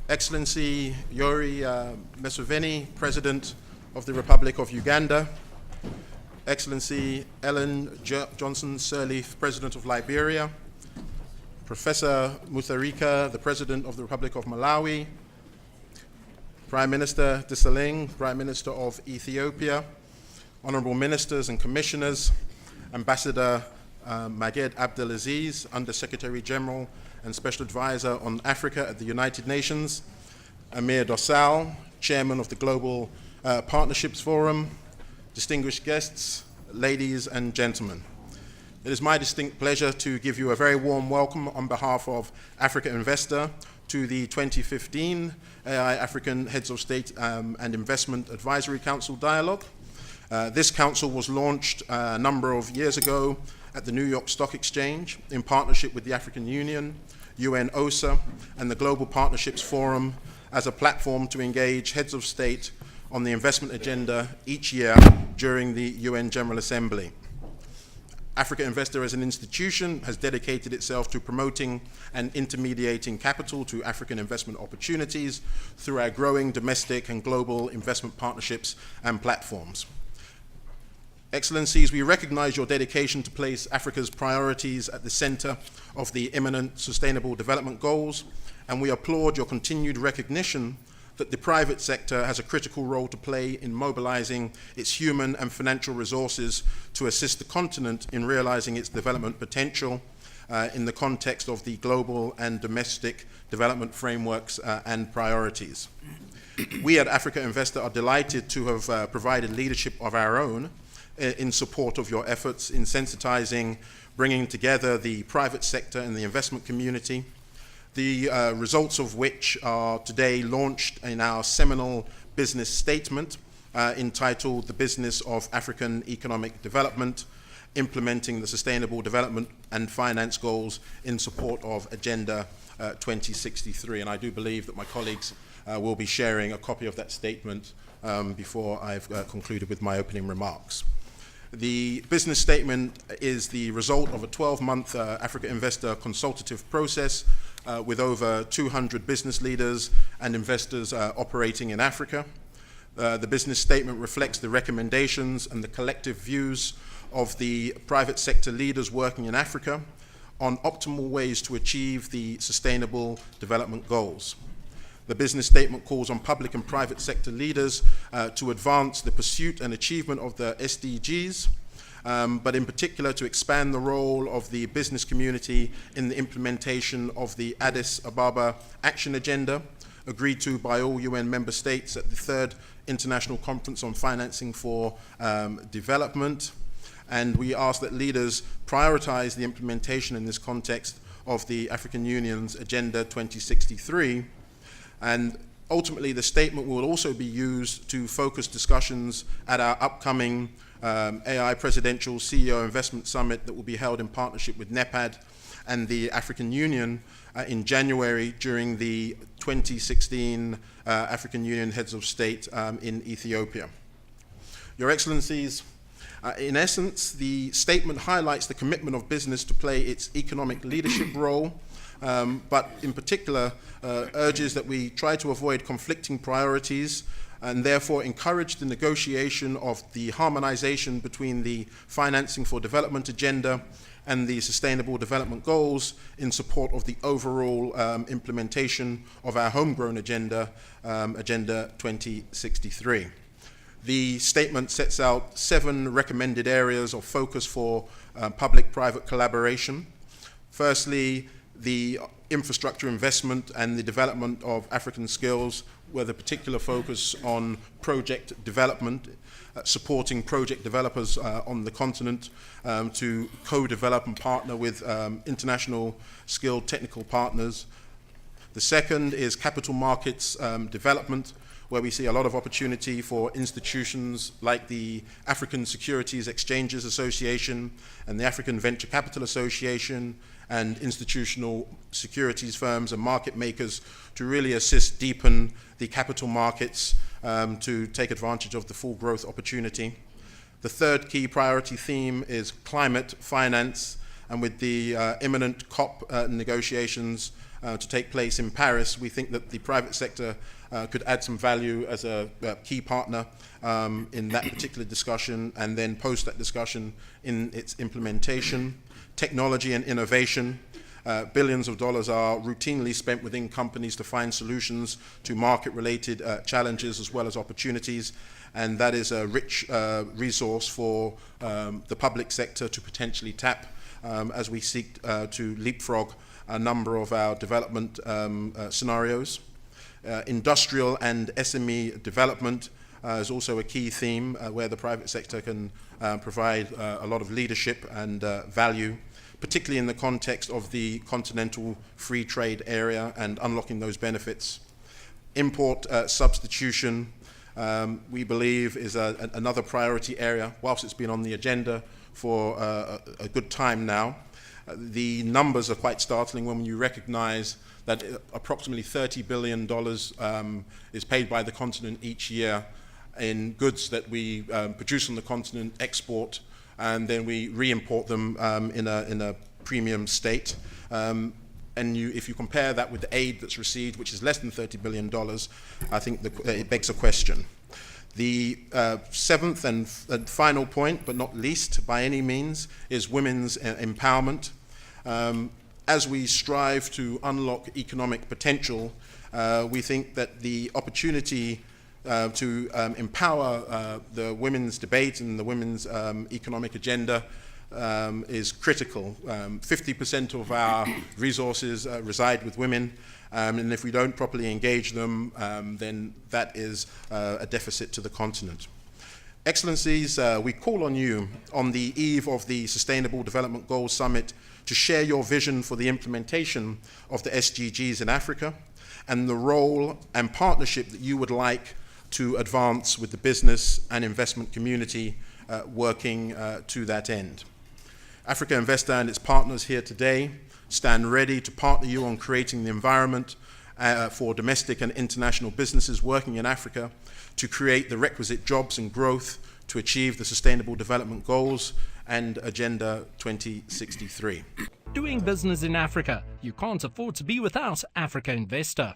Excellency Yoweri Museveni, President of the Republic of Uganda, Excellency Ellen Johnson Sirleaf, President of Liberia, Professor Mutharika, the President of the Republic of Malawi, Prime Minister Desalegn, Prime Minister of Ethiopia, Honorable Ministers and Commissioners, Ambassador Maged Abdelaziz, Under-Secretary General and Special Advisor on Africa at the United Nations, Amir Dossal, Chairman of the Global Partnerships Forum, distinguished guests, ladies and gentlemen. It is my distinct pleasure to give you a very warm welcome on behalf of Africa Investor to the 2015 AI African Heads of State and Investment Advisory Council Dialogue. This council was launched a number of years ago at the New York Stock Exchange in partnership with the African Union, UN OSA, and the Global Partnerships Forum as a platform to engage heads of state on the investment agenda each year during the UN General Assembly. Africa Investor as an institution has dedicated itself to promoting and intermediating capital to African investment opportunities through our growing domestic and global investment partnerships and platforms. Excellencies, we recognize your dedication to place Africa's priorities at the center of the imminent Sustainable Development Goals, and we applaud your continued recognition that the private sector has a critical role to play in mobilizing its human and financial resources to assist the continent in realizing its development potential in the context of the global and domestic development frameworks and priorities. We at Africa Investor are delighted to have provided leadership of our own in support of your efforts in sensitizing, bringing together the private sector and the investment community, the results of which are today launched in our seminal business statement entitled The Business of African Economic Development, Implementing the Sustainable Development and Finance Goals in Support of Agenda 2063. And I do believe that my colleagues will be sharing a copy of that statement before I've concluded with my opening remarks. The business statement is the result of a 12-month Africa Investor consultative process with over 200 business leaders and investors operating in Africa. The business statement reflects the recommendations and the collective views of the private sector leaders working in Africa on optimal ways to achieve the Sustainable Development Goals. The business statement calls on public and private sector leaders to advance the pursuit and achievement of the SDGs, but in particular to expand the role of the business community in the implementation of the Addis Ababa Action Agenda, agreed to by all UN member states at the 3rd International Conference on Financing for Development. And we ask that leaders prioritize the implementation in this context of the African Union's Agenda 2063. And ultimately, the statement will also be used to focus discussions at our upcoming AI Presidential CEO Investment Summit that will be held in partnership with NEPAD and the African Union in January during the 2016 African Union Heads of State in Ethiopia. Your Excellencies, in essence, the statement highlights the commitment of business to play its economic leadership role, but in particular urges that we try to avoid conflicting priorities and therefore encourage the negotiation of the harmonization between the Financing for Development agenda and the Sustainable Development Goals in support of the overall implementation of our homegrown agenda, Agenda 2063. The statement sets out 7 recommended areas of focus for public-private collaboration. Firstly, the infrastructure investment and the development of African skills with a particular focus on project development, supporting project developers on the continent to co-develop and partner with international skilled technical partners. The second is capital markets development, where we see a lot of opportunity for institutions like the African Securities Exchanges Association and the African Venture Capital Association and institutional securities firms and market makers to really assist deepen the capital markets to take advantage of the full growth opportunity. The third key priority theme is climate finance, and with the imminent COP negotiations to take place in Paris, we think that the private sector could add some value as a key partner in that particular discussion, and then post that discussion in its implementation. Technology and innovation. Billions of dollars are routinely spent within companies to find solutions to market-related challenges as well as opportunities, and that is a rich resource for the public sector to potentially tap as we seek to leapfrog a number of our development scenarios. Industrial and SME development is also a key theme where the private sector can provide a lot of leadership and value, particularly in the context of the continental free trade area and unlocking those benefits. Import substitution, we believe, is another priority area, whilst it's been on the agenda for a good time now. The numbers are quite startling when you recognize that approximately $30 billion is paid by the continent each year in goods that we produce on the continent, export, and then we re-import them in a premium state. And if you compare that with the aid that's received, which is less than $30 billion, I think it begs a question. The seventh and final point, but not least by any means, is women's empowerment. As we strive to unlock economic potential, we think that the opportunity to empower the women's debate and the women's economic agenda is critical. 50% of our resources reside with women, and if we don't properly engage them, then that is a deficit to the continent. Excellencies, we call on you on the eve of the Sustainable Development Goals Summit to share your vision for the implementation of the SDGs in Africa and the role and partnership that you would like to advance with the business and investment community working to that end. Africa Investor and its partners here today stand ready to partner you on creating the environment for domestic and international businesses working in Africa to create the requisite jobs and growth to achieve the Sustainable Development Goals and Agenda 2063. Doing business in Africa, you can't afford to be without Africa Investor.